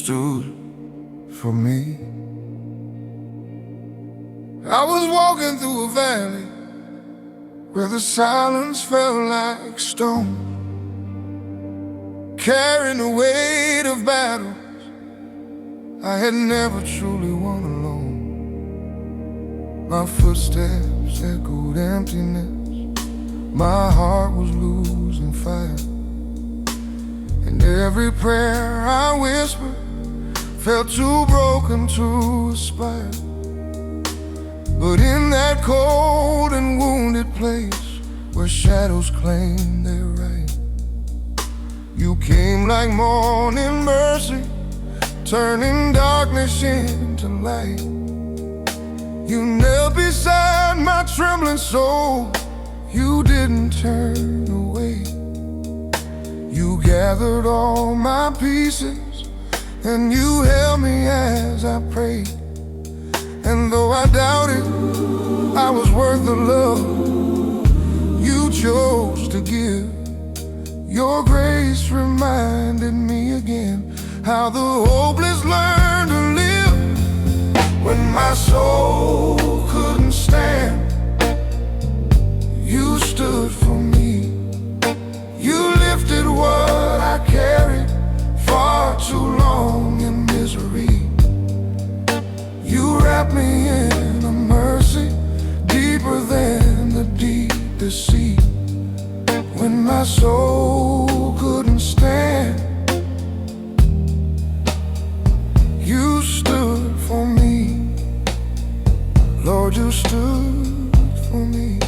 stood for me. I was walking through a valley where the silence felt like stone, carrying the weight of battles I had never truly won alone. My footsteps echoed emptiness, my heart was losing fire, and every prayer I whispered felt too broken to aspire. But in that cold and wounded place where shadows claim their right, you came like morning mercy, turning darkness into light. You knelt beside my trembling soul, you didn't turn away. You gathered all my pieces and you held me as I prayed. And though I doubted I was worth the love you chose to give, your grace reminded me again how the hopeless learn to live. When my soul couldn't stand, you stood for me. You lifted what I carried far too long in misery. You wrapped me in a mercy deeper than the deepest sea. When my soul couldn't stand, you stood for me. Lord, you stood for me.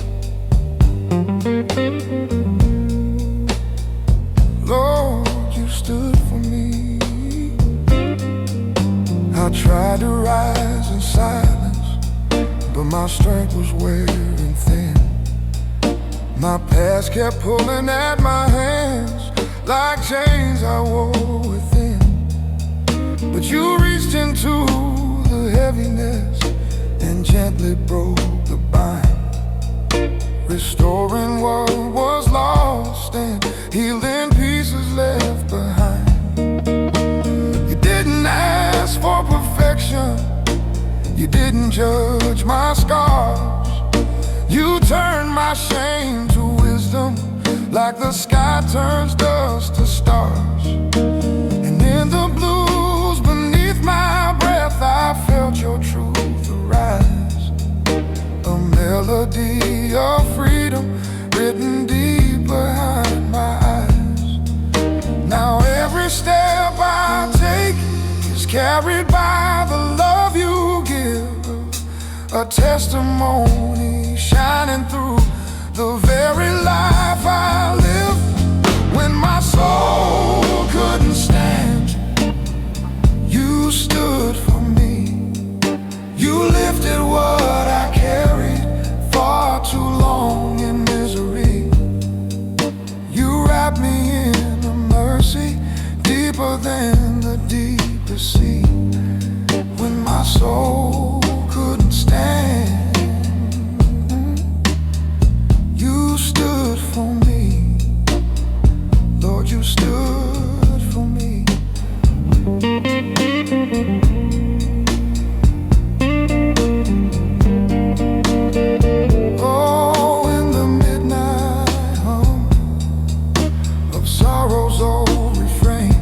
Lord, you stood for me. I tried to rise in silence, but my strength was wearing thin. My past kept pulling at my hands like chains I wore within. But you reached into the heaviness and gently broke the bind, restoring what was lost and healing pieces left behind. You didn't ask for perfection, you didn't judge my scars. You turned my shame to wisdom, like the sky turns dust to stars. And in the blues beneath my breath, I felt your truth arise, a melody of freedom written deep behind my eyes. Now every step I take is carried by the love you give, a testimony shining through the very life I live. When my soul couldn't stand, you stood for me. You lifted what I carried far too long in misery. You wrapped me in a mercy deeper than the deepest sea. When my soul couldn't stand, you stood for me. Lord, you stood for me. Oh, in the midnight hum of sorrow's old refrain,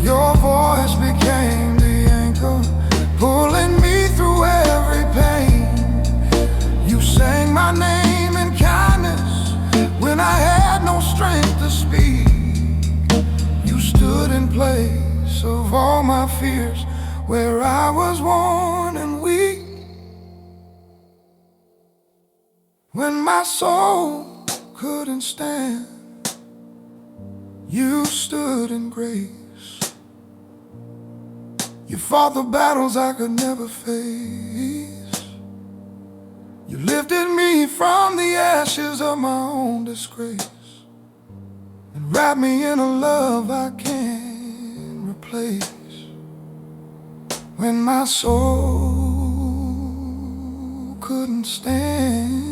your voice became the anchor, pulling me through every pain. You sang my name in kindness when I had no strength to speak. You stood in place of all my fears where I was worn and weak. When my soul couldn't stand, you stood in grace. You fought the battles I could never face. You lifted me from the ashes of my own disgrace and wrapped me in a love I can't replace. When my soul couldn't stand,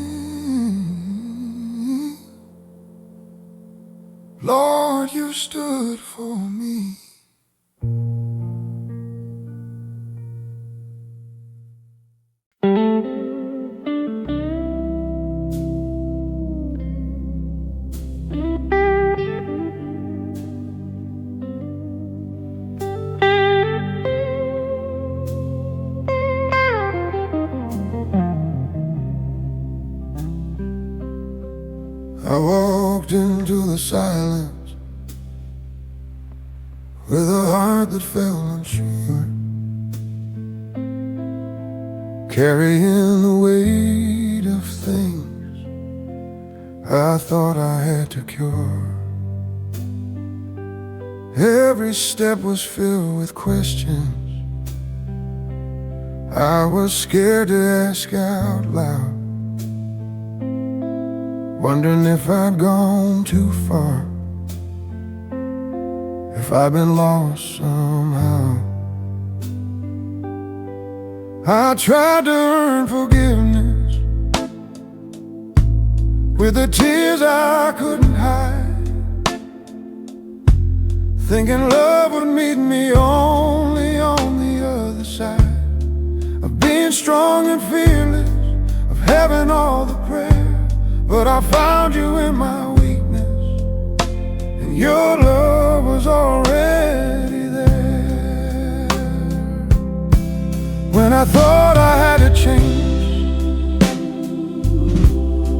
Lord, you stood for me. I walked into the silence with a heart that felt unsure, carrying the weight of things I thought I had to cure. Every step was filled with questions I was scared to ask out loud, wondering if I'd gone too far, if I'd been lost somehow. I tried to earn forgiveness with the tears I couldn't hide, thinking love would meet me only on the other side of being strong and fearless, of having all the prayer. But I found you in my weakness, and your love was already there. When I thought I had to change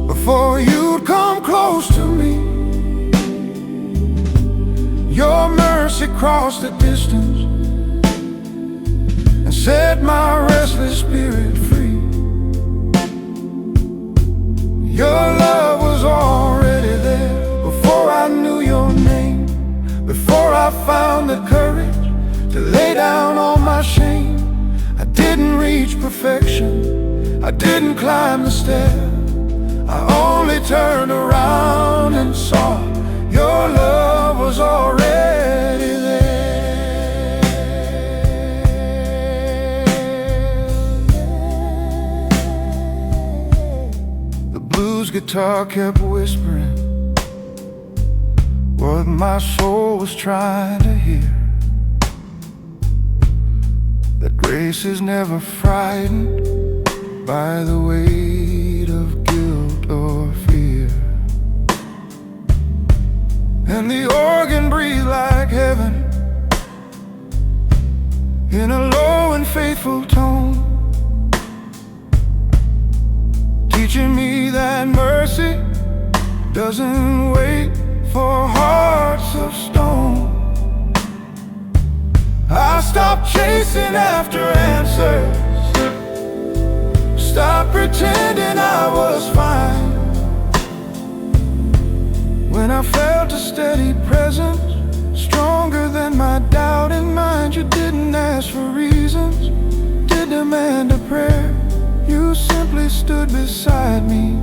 before you'd come close to me, your mercy crossed the distance and set my restless spirit free. Your love was already there before I knew your name, before I found the courage to lay down all my shame. I didn't reach perfection, I didn't climb the stair, I only turned around and saw your love was already there. The blues guitar kept whispering what my soul was trying to hear, that grace is never frightened by the weight of guilt or fear. And the organ breathed like heaven in a low and faithful tone, teaching me that mercy doesn't wait for hearts of stone. I stopped chasing after answers, stopped pretending I was fine. When I felt a steady presence, stronger than my doubting mind, you didn't ask for reasons, didn't demand a prayer. You simply stood beside me.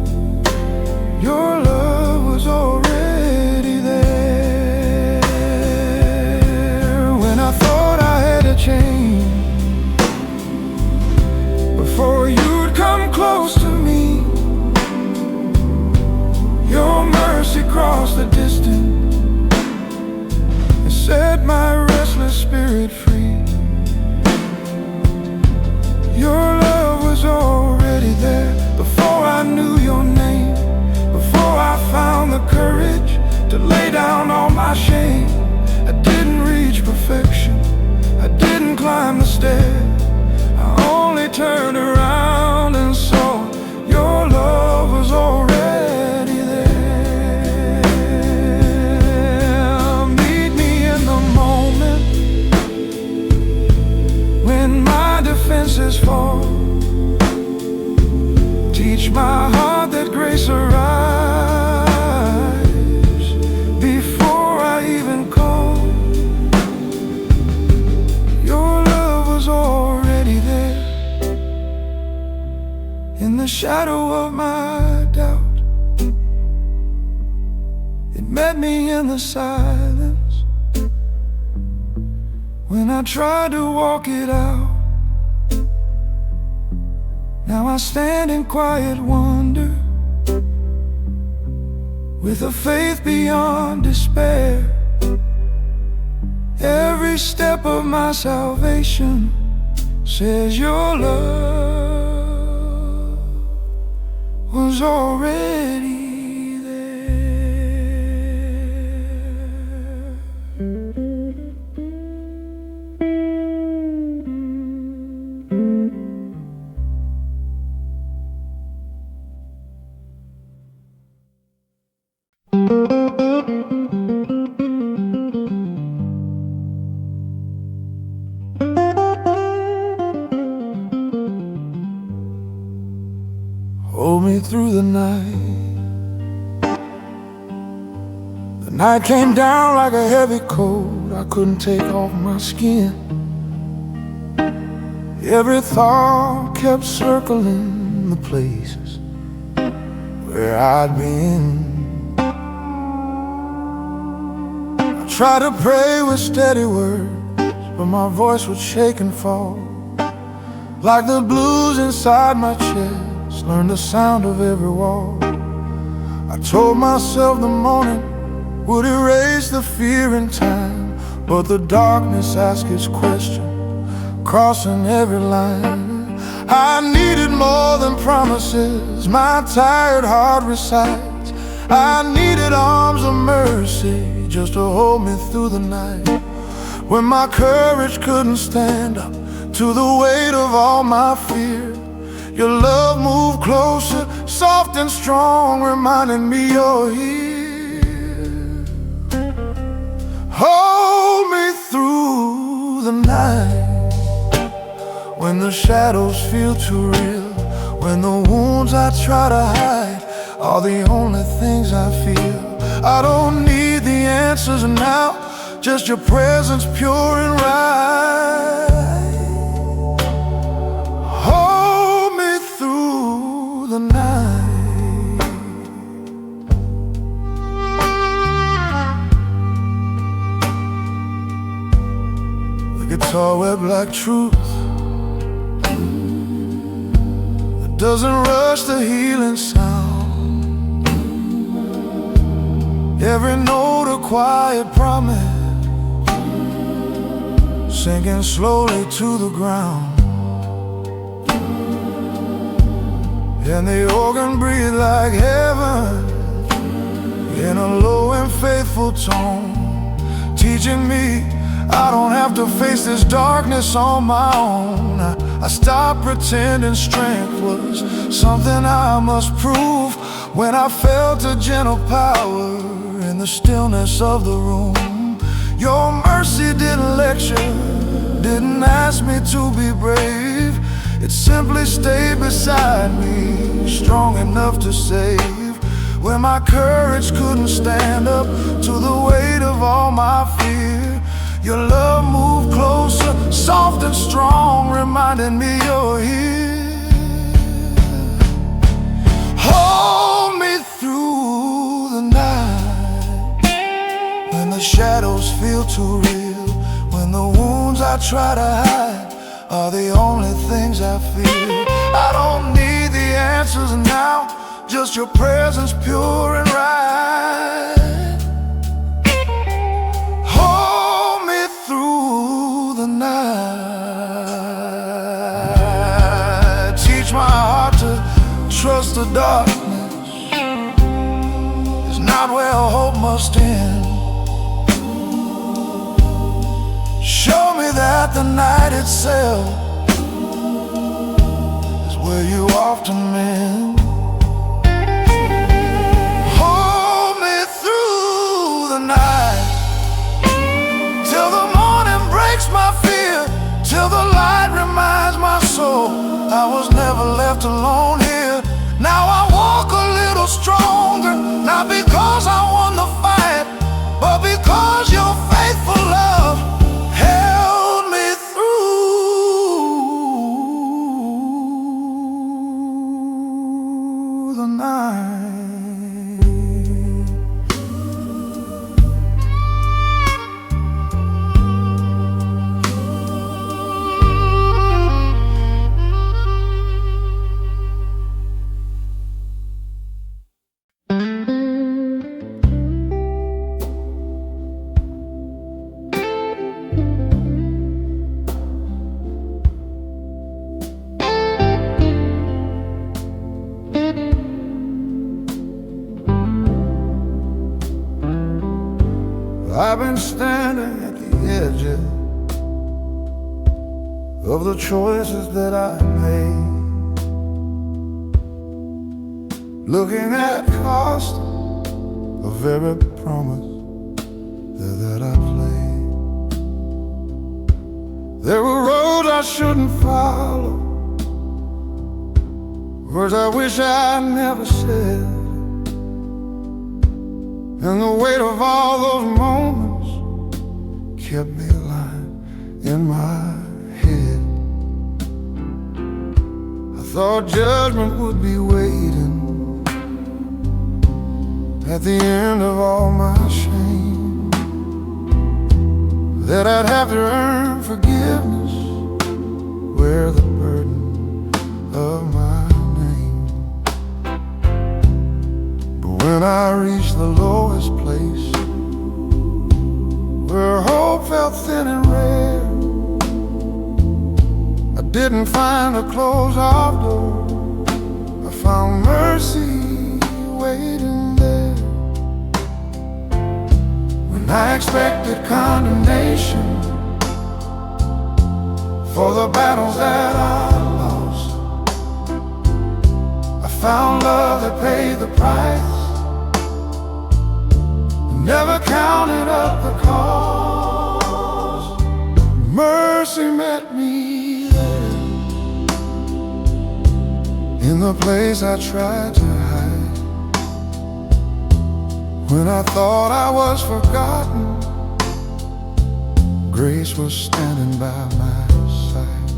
Your love was already there. When I thought I had to change before you'd come close to me, your mercy crossed the distance and set my restless spirit free. Your love was already there before I knew your name, before I found the courage to lay down all my shame. I didn't reach perfection, I didn't climb the stair, I only turned around and saw your love was already there. Meet me in the moment when my defenses fall, teach my heart that grace arrives before I even call. Your love was already there in the shadow of my doubt. It met me in the silence when I tried to walk it out. Now I stand in quiet wonder, with a faith beyond despair. Every step of my salvation says your love was already me through the night. The night came down like a heavy coat I couldn't take off my skin. Every thought kept circling the places where I'd been. I tried to pray with steady words, but my voice would shake and fall. Like the blues inside my chest learned the sound of every wall. I told myself the morning would erase the fear in time, but the darkness asked its question, crossing every line. I needed more than promises, my tired heart recites. I needed arms of mercy just to hold me through the night. When my courage couldn't stand up to the weight of all my fear, your love moved closer, soft and strong, reminding me you're here. Hold me through the night, when the shadows feel too real, when the wounds I try to hide are the only things I feel. I don't need the answers now, just your presence pure and right. Hold me through the night. The guitar wept like truth that doesn't rush the healing sound. Every note a quiet promise, sinking slowly to the ground. And the organ breathed like heaven in a low and faithful tone, teaching me I don't have to face this darkness on my own. I stopped pretending strength was something I must prove when I felt a gentle power in the stillness of the room. Your mercy didn't lecture, didn't ask me to be brave. It simply stayed beside me, strong enough to save. When my courage couldn't stand up to the weight of all my fear, your love moved closer, soft and strong, reminding me you're here. Hold me through the night, when the shadows feel too real, when the wounds I try to hide are the only things I feel. I don't need the answers now, just your presence pure and right. Hold me through the night. Teach my heart to trust the darkness is not where hope must end. Show me that the night itself is where you often mend. Hold me through the night, till the morning breaks my fear, till the light reminds my soul I was never left alone here. Now I walk a little stronger, not because I won the fight, but because your faithful love held me through the night. I've been standing at the edges of the choices that I made, looking at cost of every promise that I played. There were roads I shouldn't follow, words I wish I never said, and the weight of all those moments kept me alive in my head. I thought judgment would be waiting at the end of all my shame, that I'd have to earn forgiveness, wear the burden of my name. But when I reached the lowest place, where hope felt thin and rare, I didn't find a closed-off door, I found mercy waiting there. When I expected condemnation for the battles that I lost, I found love that paid the price, never counted up the cost. Mercy met me there, in the place I tried to hide. When I thought I was forgotten, grace was standing by my side.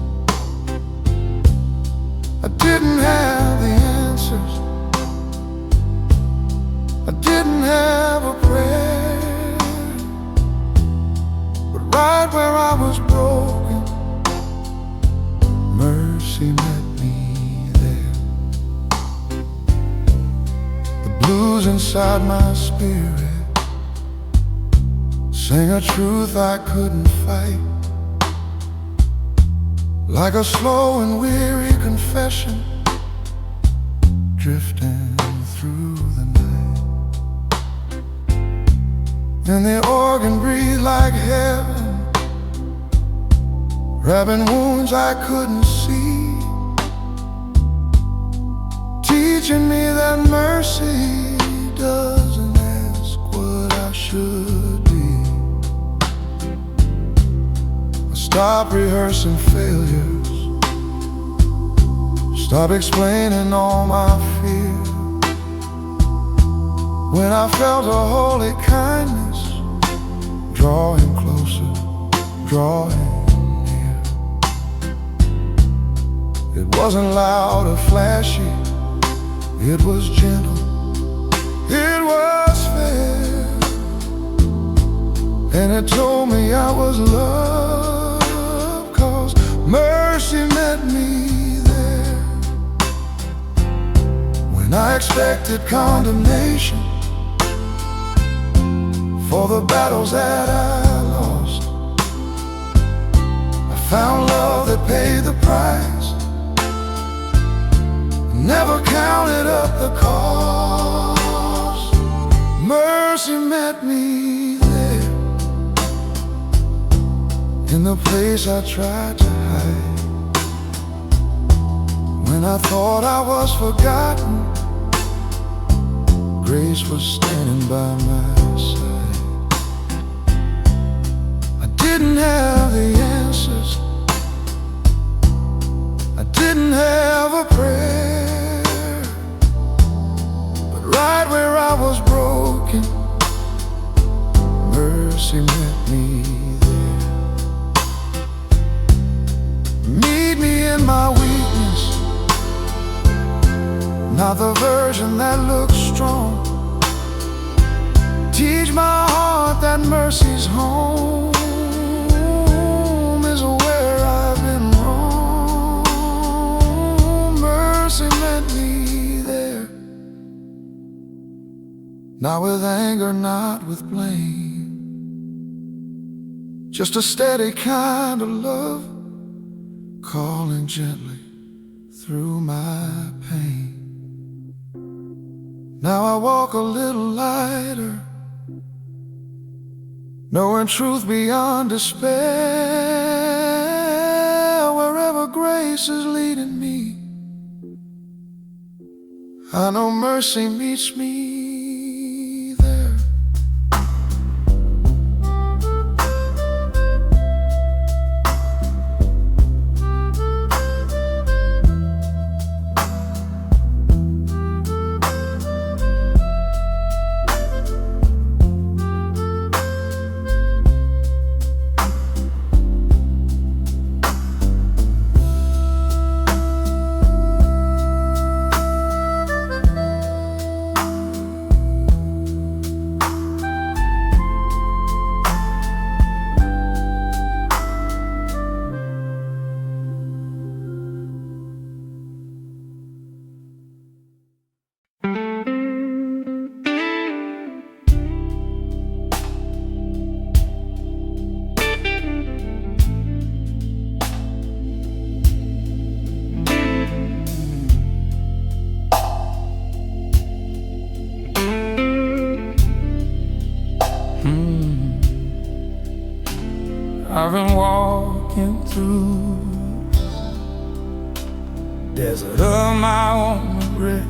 I didn't have the answers, I didn't have a prayer, but right where I was broken, mercy met me there. The blues inside my spirit sang a truth I couldn't fight, like a slow and weary confession drifting through the night. And the organ breathed like heaven, wrapping wounds I couldn't see, teaching me that mercy doesn't ask what I should be. I stopped rehearsing failures, stopped explaining all my fears. When I felt a holy kindness drawing closer, drawing near, it wasn't loud or flashy, it was gentle, it was fair, and it told me I was loved, 'cause mercy met me there. When I expected condemnation for the battles that I lost, I found love that paid the price, never counted up the cost. Mercy met me there, in the place I tried to hide. When I thought I was forgotten, grace was standing by my side. I didn't have the answers, I didn't have a prayer, but right where I was broken, mercy met me there. Meet me in my weakness, not the version that looks strong. Teach my heart that mercy's home is where I've been wrong. Mercy met me there, not with anger, not with blame, just a steady kind of love, calling gently through my pain. Now I walk a little lighter, knowing truth beyond despair. Wherever grace is leading me, I know mercy meets me there. I've been walking through desert of my own regret,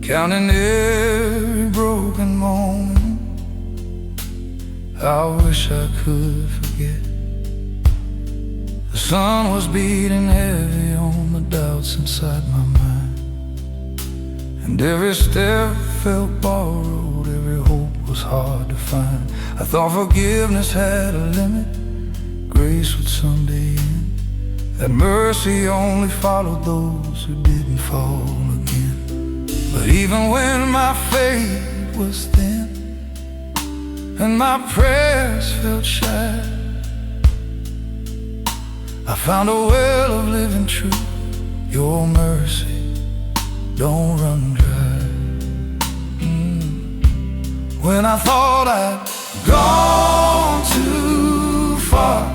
counting every broken moment. I wish I could forget. The sun was beating heavy on the doubts inside my mind, and every step felt borrowed, every hope was hard to find. I thought forgiveness had a limit, grace would someday end, that mercy only followed those who didn't fall again. But even when my faith was thin and my prayers felt shy, I found a well of living truth. Your mercy don't run dry. When I thought I'd gone too far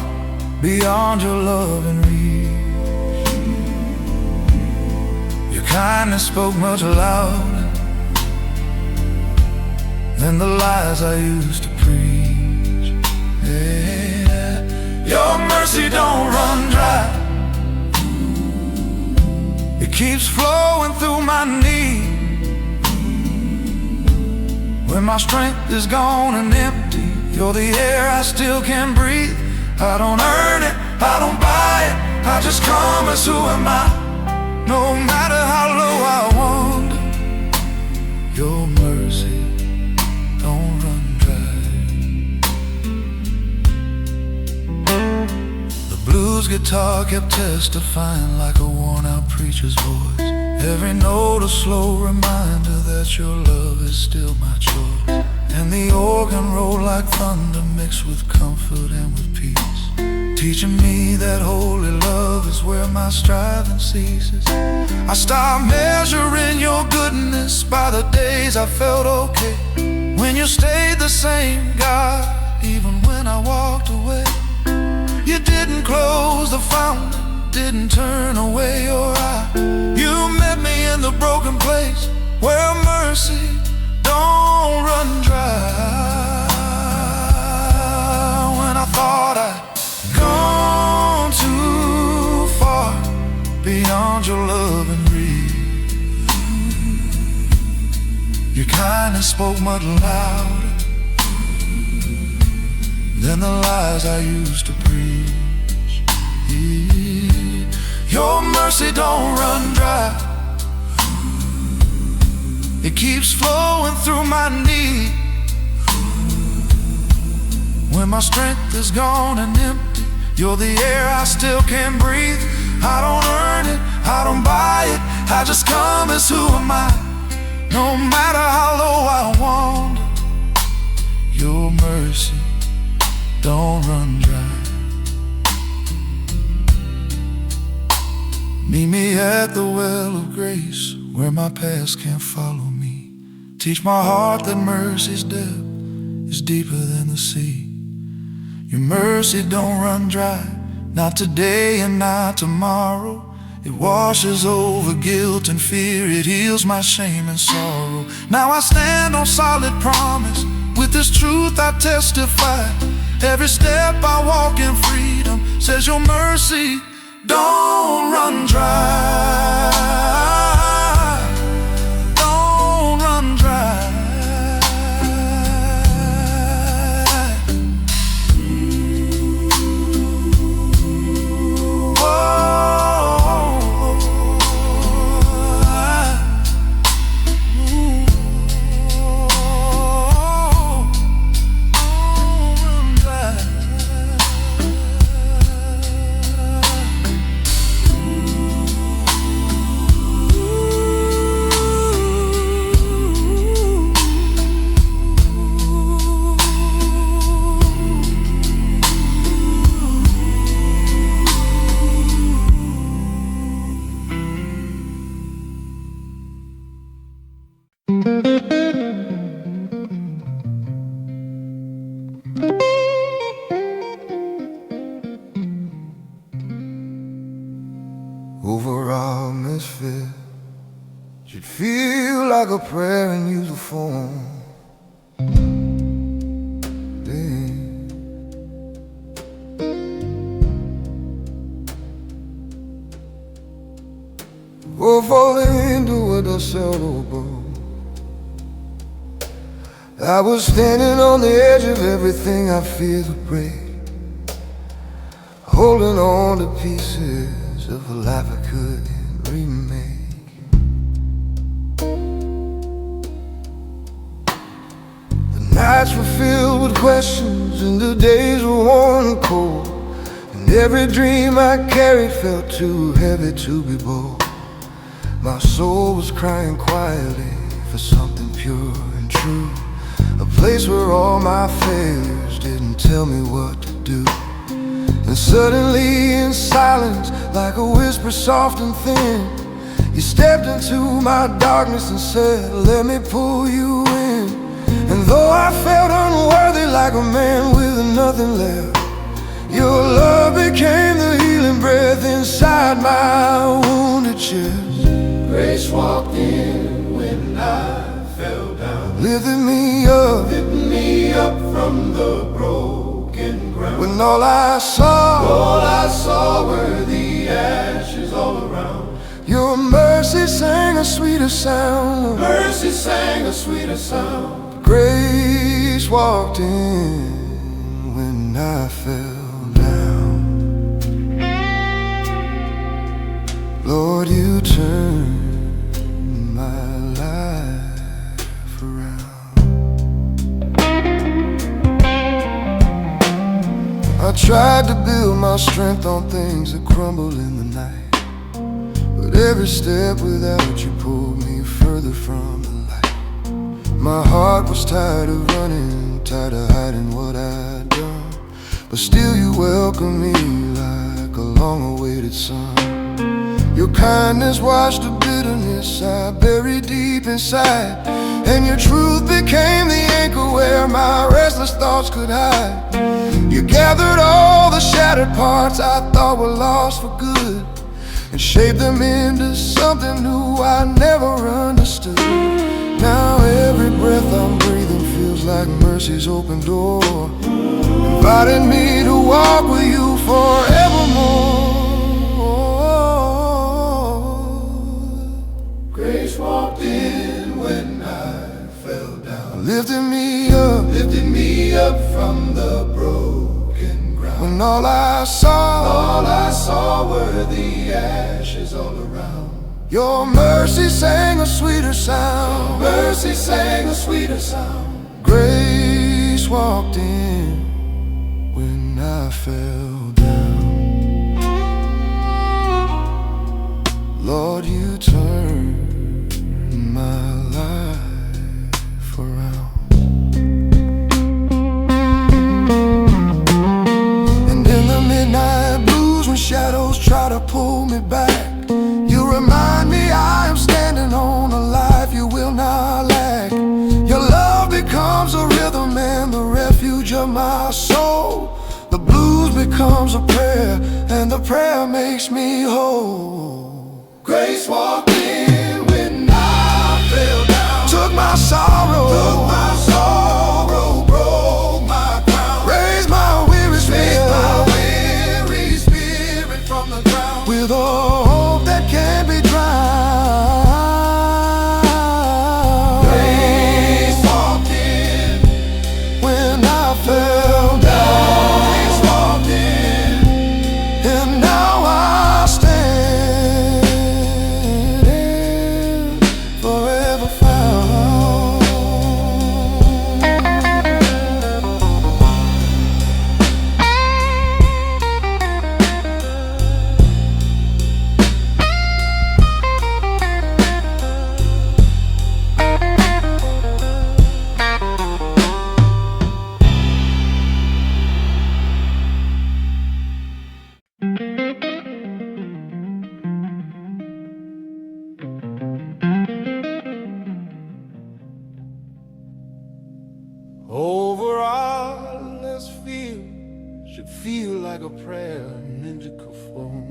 beyond your love and reach, your kindness spoke much louder than the lies I used to preach. Yeah. Your mercy don't run dry, it keeps flowing through my knees. When my strength is gone and empty, you're the air I still can breathe. I don't earn it, I don't buy it, I just come as who am I. No matter how low I wander, your mercy don't run dry. The blues guitar kept testifying like a worn-out preacher's voice, every note a slow reminder that your love is still my choice. And the organ rolled like thunder mixed with comfort and with peace, teaching me that holy love is where my striving ceases. I stopped measuring your goodness by the days I felt okay, when you stayed the same, God, even when I walked away. You didn't close the fountain, didn't turn away your eye. You met me in the broken place where mercy don't run dry. When I thought I'd gone too far beyond your love and reach, your kindness spoke much louder than the lies I used to preach. Your mercy don't run dry, it keeps flowing through my knees. When my strength is gone and empty, you're the air I still can breathe. I don't earn it, I don't buy it, I just come as who am I. No matter how low I wander, your mercy don't run dry. Meet me at the well of grace where my past can't follow me. Teach my heart that mercy's depth is deeper than the sea. Your mercy don't run dry, not today and not tomorrow. It washes over guilt and fear, it heals my shame and sorrow. Now I stand on solid promise, with this truth I testify. Every step I walk in freedom says your mercy don't run dry. Don't run dry. Over our atmosphere should feel like a prayer in user form. or falling into a sailboat. I was standing on the edge of everything I feared would break, holding on to pieces of a life I couldn't remake. The nights were filled with questions and the days were warm and cold, and every dream I carried felt too heavy to be bold. My soul was crying quietly for something pure and true, a place where all my failures didn't tell me what to do. And suddenly in silence, like a whisper soft and thin, you stepped into my darkness and said, let me pull you in. And though I felt unworthy like a man with nothing left, your love became the healing breath inside my wounded chest. Grace walked in when I fell down, lifted me up from the broken ground. When all I saw were the ashes all around, your mercy sang a sweeter sound. Mercy sang a sweeter sound. Grace walked in when I fell down. Lord, you turned my life around. I tried to build my strength on things that crumble in the night, but every step without you pulled me further from the light. My heart was tired of running, tired of hiding what I'd done, but still you welcomed me like a long-awaited son. Your kindness washed the bitterness I buried deep inside, and your truth became the anchor where my restless thoughts could hide. You gathered all the shattered parts I thought were lost for good, and shaped them into something new I never understood. Now every breath I'm breathing feels like mercy's open door, inviting me to walk with you forevermore. Grace walked in when I fell down, lifted me up from the broken ground. When all I saw were the ashes all around, your mercy sang a sweeter sound. Mercy sang a sweeter sound. Grace walked in when I fell down. Lord, you turned my life around. And in the midnight blues, when shadows try to pull me back, you remind me I am standing on a life you will not lack. Your love becomes a rhythm and the refuge of my soul. The blues becomes a prayer and the prayer makes me whole. Grace walked in when I fell down, took my sorrow, broke my crown, raised my weary spirit from the ground, with a hope that can't be drowned. Grace walked in when I fell down. Grace walked in, and now I stand forever found. Over our endless field should feel like a prayer meant to perform.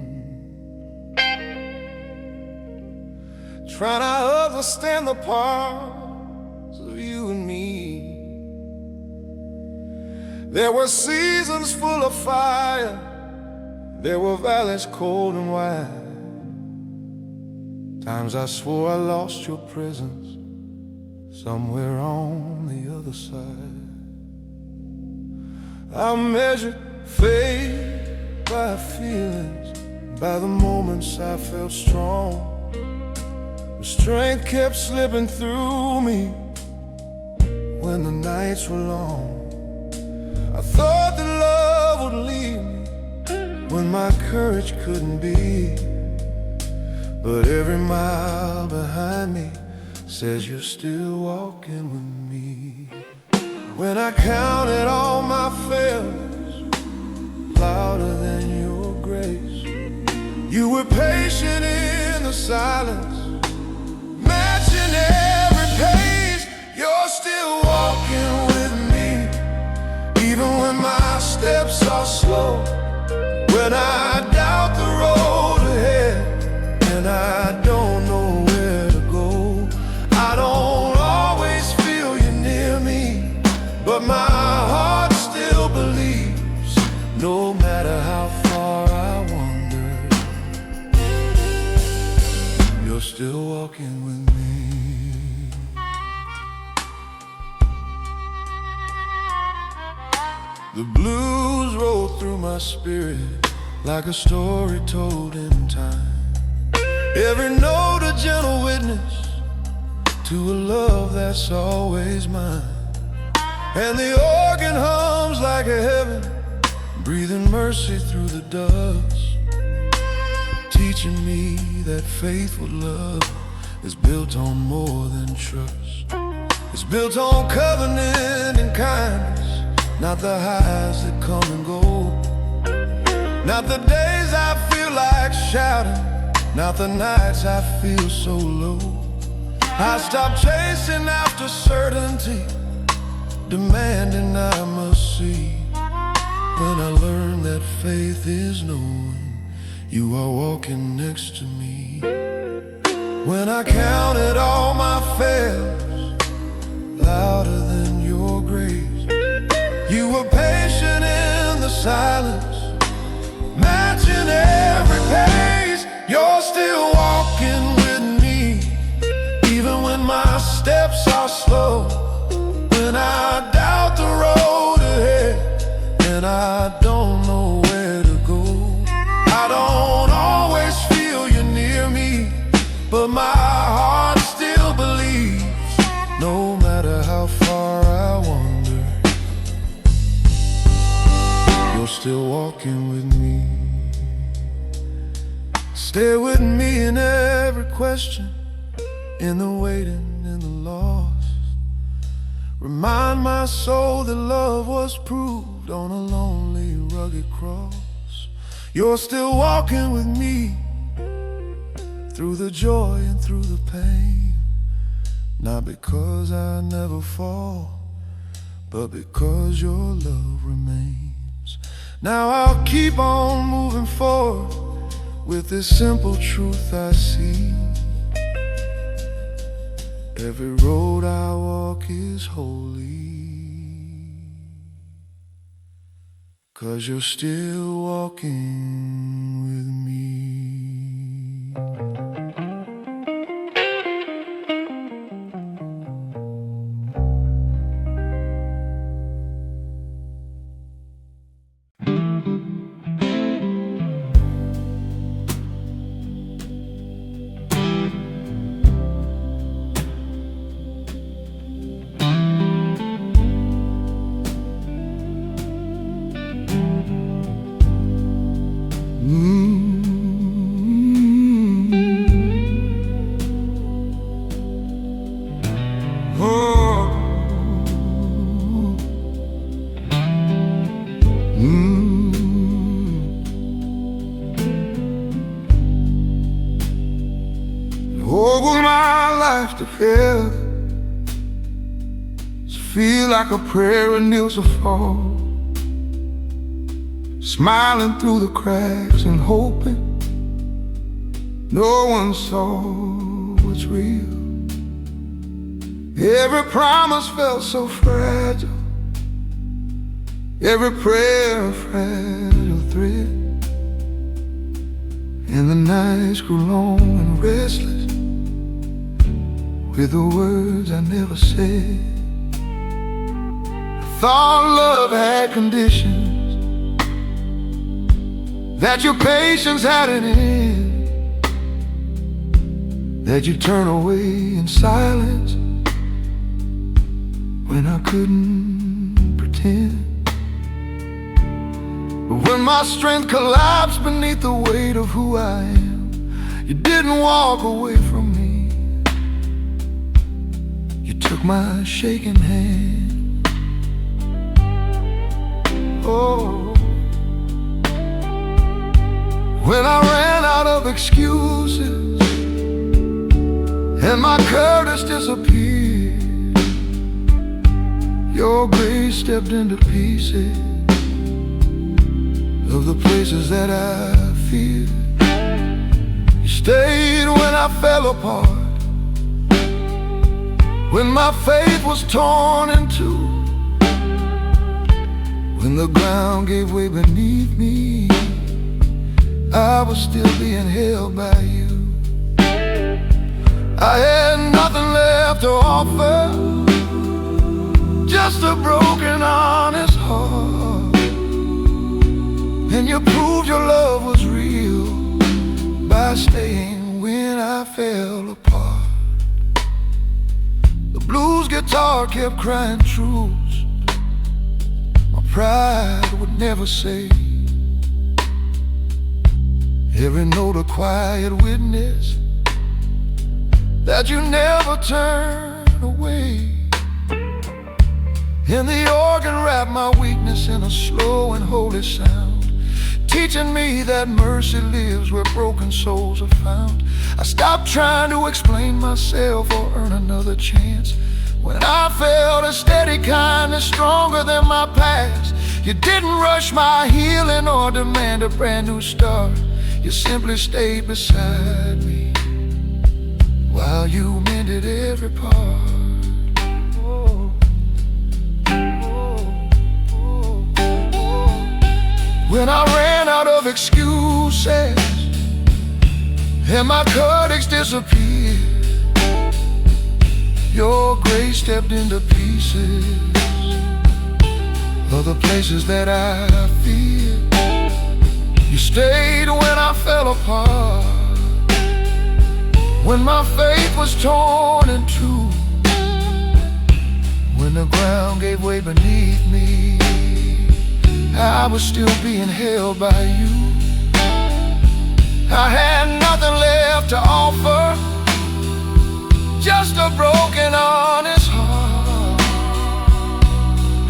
Trying to understand the parts of you and me. There were seasons full of fire, there were valleys cold and wide. Times I swore I lost your presence somewhere on the other side. I measured faith by feelings, by the moments I felt strong. The strength kept slipping through me when the nights were long. I thought that love would leave me when my courage couldn't be. But every mile behind me says you're still walking with me. When I counted all my failures, louder than your grace, you were patient in the silence, matching every pace. You're still walking with me, even when my steps are slow. When I doubt the road ahead and I don't know where to go, I don't always feel you near me, but my heart still believes, no matter how far I wander, you're still walking with me. The blues roll through my spirit like a story told in time. Every note a gentle witness to a love that's always mine. And the organ hums like a heaven, breathing mercy through the dust, teaching me that faithful love is built on more than trust. It's built on covenant and kindness, not the highs that come and go, not the days I feel like shouting, not the nights I feel so low. I stopped chasing after certainty, demanding I must see, when I learned that faith is knowing you are walking next to me. When I counted all my failures, louder than your grace, you were patient in the silence, matching every pace. You're still walking with me, even when my steps are slow. When I doubt the road ahead and I don't know where to go, I don't always feel you near me, but my heart still believes, no matter how far I wander, you're still walking with me. Stay with me in every question, in the waiting, in the lost. Remind my soul that love was proved on a lonely, rugged cross. You're still walking with me, through the joy and through the pain, not because I never fall, but because your love remains. Now I'll keep on moving forward with this simple truth I see. Every road I walk is holy, 'cause you're still walking with me. Over my life to fail, feel like a prayer and kneels to fall, smiling through the cracks and hoping no one saw what's real. Every promise felt so fragile, every prayer a fragile thread, and the nights grew long and restless, with the words I never said. I thought love had conditions, that your patience had an end, that you turn away in silence when I couldn't pretend. But when my strength collapsed beneath the weight of who I am, you didn't walk away from me. You took my shaking hand. Oh, when I ran out of excuses and my courage disappeared, your grace stepped into pieces of the places that I feared. You stayed when I fell apart, when my faith was torn in two, when the ground gave way beneath me. I was still being held by you. I had nothing left to offer, just a broken, honest heart. And you proved your love was real by staying when I fell apart. The blues guitar kept crying truths my pride would never say. Every note a quiet witness that you never turn away. And the organ wrapped my weakness in a slow and holy sound, teaching me that mercy lives where broken souls are found. I stopped trying to explain myself or earn another chance when I felt a steady kindness stronger than my past. You didn't rush my healing or demand a brand new start. You simply stayed beside me while you mended every part. Oh, oh, oh, oh. When I ran out of excuses and my courage disappeared, your grace stepped into pieces of the places that I feared. You stayed when I fell apart, when my faith was torn in two, when the ground gave way beneath me. I was still being held by you. I had nothing left to offer, just a broken, honest heart.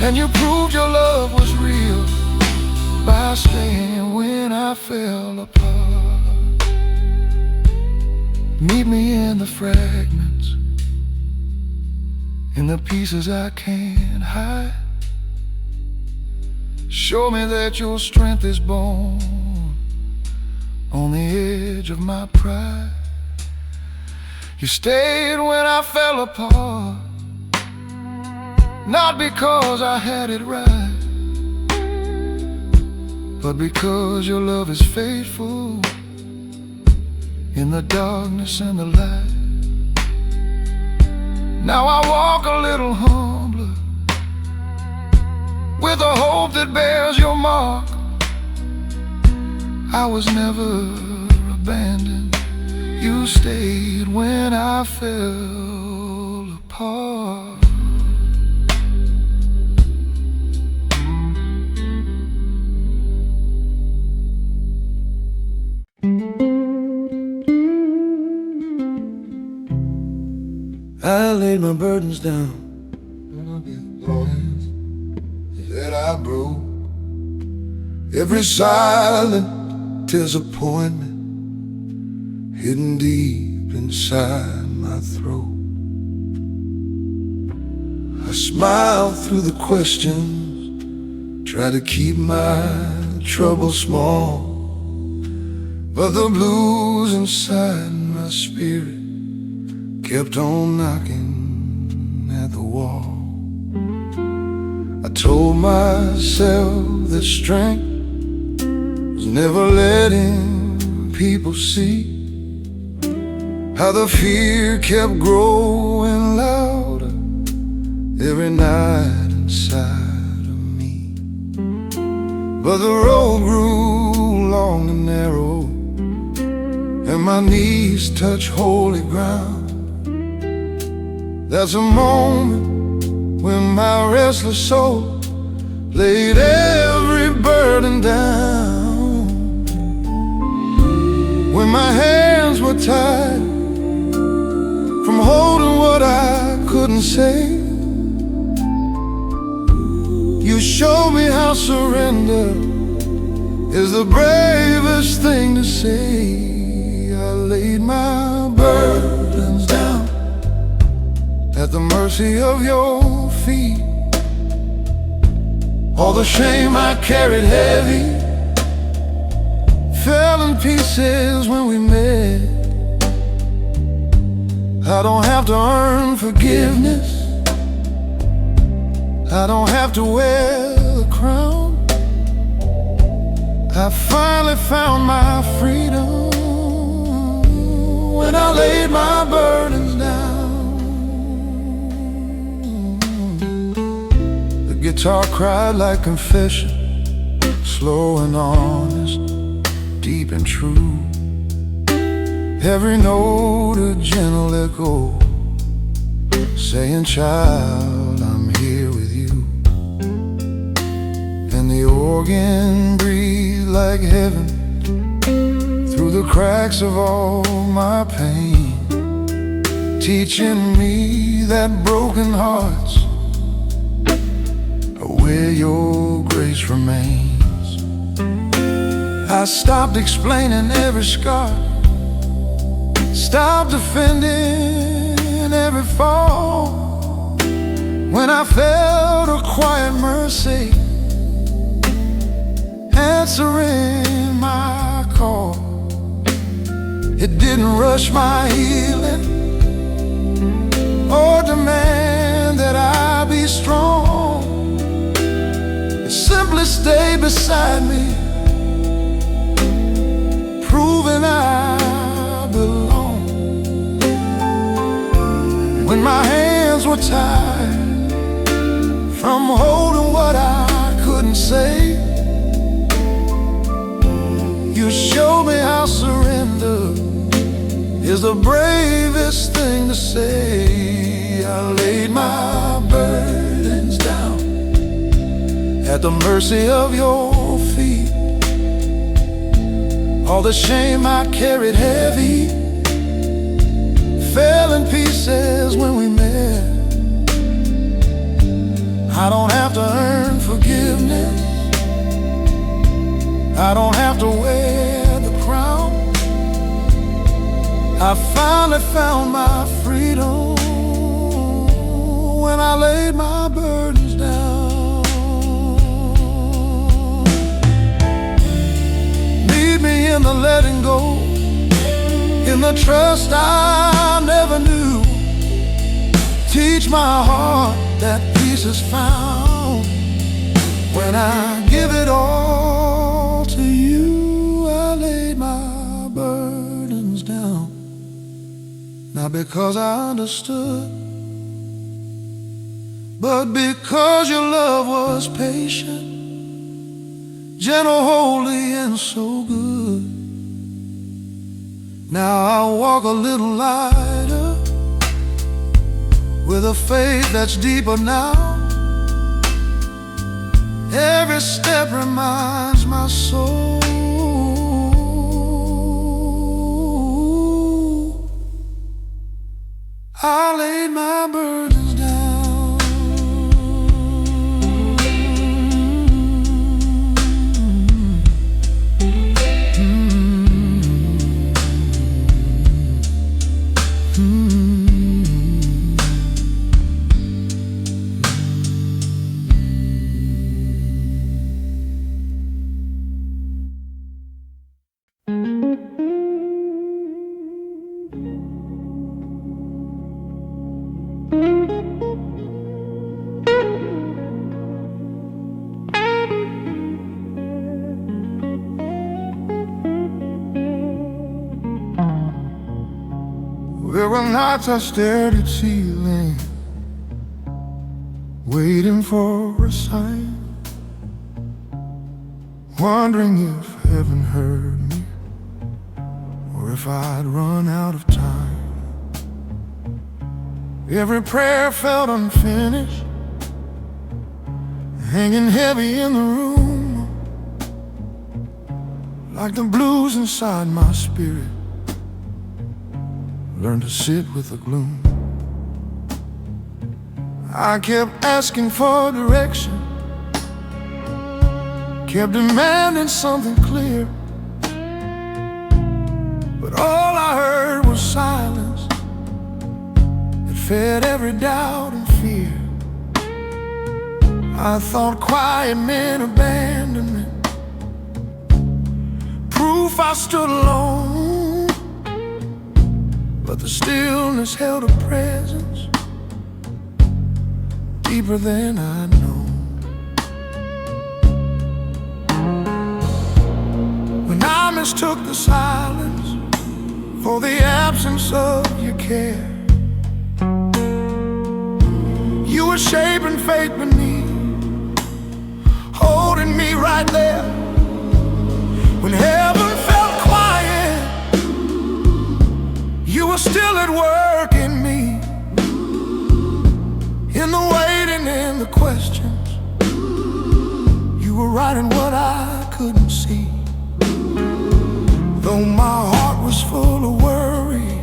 And you proved your love was real by staying when I fell apart. Meet me in the fragments, in the pieces I can't hide. Show me that your strength is born on the edge of my pride. You stayed when I fell apart, not because I had it right, but because your love is faithful in the darkness and the light. Now I walk a little humbler, with a hope that bears your mark. I was never abandoned. You stayed when I fell apart. I laid my burdens down that I broke. Every silent disappointment hidden deep inside my throat. I smiled through the questions, tried to keep my trouble small, but the blues inside my spirit kept on knocking at the wall. I told myself that strength was never letting people see how the fear kept growing louder every night inside of me. But the road grew long and narrow, and my knees touch holy ground. That's a moment when my restless soul laid every burden down. When my hands were tied from holding what I couldn't say, you showed me how surrender is the bravest thing to say. I laid my burdens down at the mercy of your feet. All the shame I carried heavy fell in pieces when we met. I don't have to earn forgiveness, I don't have to wear the crown. I finally found my freedom when I laid my burdens down. The guitar cried like confession, slow and honest, deep and true. Every note a gentle echo, saying, child, I'm here with you. And the organ breathed like heaven through the cracks of all my pain, teaching me that broken hearts are where your grace remains. I stopped explaining every scar, stopped defending every fall. When I felt a quiet mercy answering my call, it didn't rush my healing or demand that I be strong. It simply stayed beside me, proving I belong. When my hands were tired from holding what I couldn't say, you showed me how surrender is the bravest thing to say. I laid my burdens down at the mercy of your feet. All the shame I carried heavy fell in pieces when we met. I don't have to earn forgiveness, I don't have to wear the crown. I finally found my freedom when I laid my burdens down. Lead me in the letting go, in the trust I never knew. Teach my heart that peace is found when I give it all to you. I laid my burdens down, not because I understood, but because your love was patient, gentle, holy, and so good. Now I walk a little lighter, with a faith that's deeper now. Every step reminds my soul I laid my burdens down. There were nights I stared at ceiling, waiting for a sign, wondering if heaven heard me or if I'd run out of time. Every prayer felt unfinished, hanging heavy in the room, like the blues inside my spirit learned to sit with the gloom. I kept asking for direction, kept demanding something clear, but all I heard was silence. It fed every doubt and fear. I thought quiet meant abandonment, proof I stood alone. But the stillness held a presence deeper than I'd known. When I mistook the silence for the absence of your care, you were shaping fate beneath, holding me right there. When heaven felt quiet, you were still at work in me, in the waiting and the questions. You were writing what I couldn't see. Though my heart was full of worry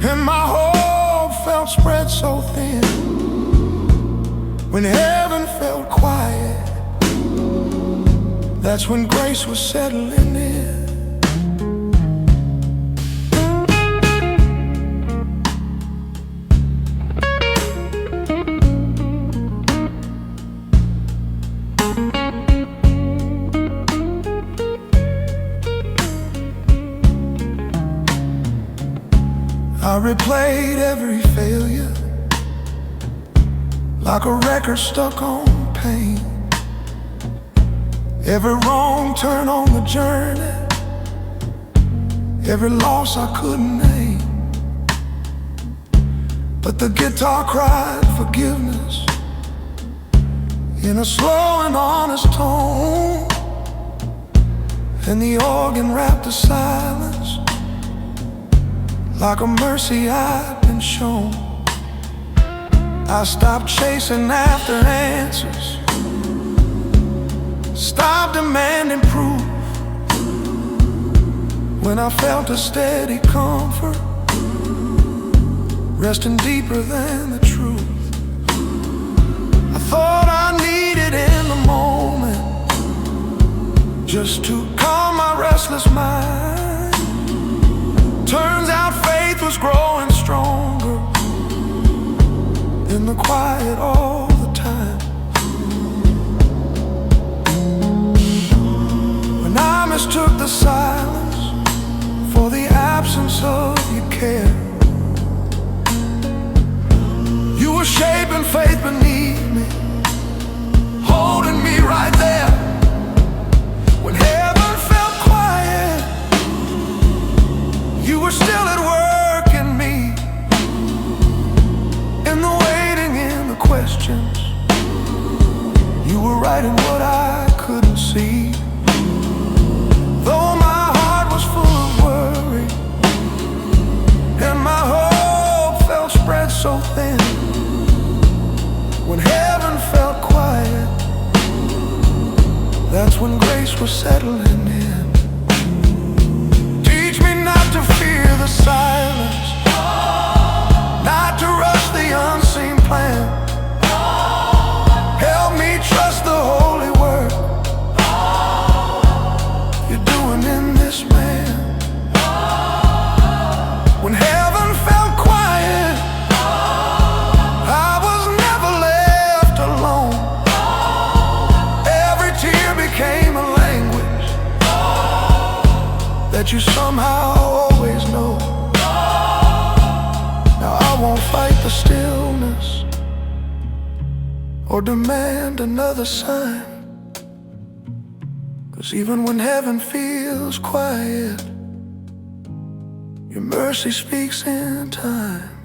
and my hope felt spread so thin, when heaven felt quiet, that's when grace was settling in. I replayed every failure like a record stuck on pain, every wrong turn on the journey, every loss I couldn't name. But the guitar cried forgiveness in a slow and honest tone, and the organ rapped the silence like a mercy I'd been shown. I stopped chasing after answers, stopped demanding proof, when I felt a steady comfort resting deeper than the truth. I thought I needed in the moment just to calm my restless mind. Turns out faith was growing stronger in the quiet all the time. When I mistook the silence for the absence of your care, you were shaping faith beneath me, holding me right there. When heaven felt quiet, you were still at work in me, in the waiting and the questions. You were writing what I couldn't see. Though my heart was full of worry and my hope felt spread so thin, when heaven felt quiet, that's when grace was settling in. Teach me not to fear the silence, not to rush the unseen plan. Help me trust the holy work you're doing in this man. When heaven felt quiet, I was never left alone. Every tear became a language that you somehow always know. Now I won't fight the stillness or demand another sign, 'cause even when heaven feels quiet, Your mercy speaks in time.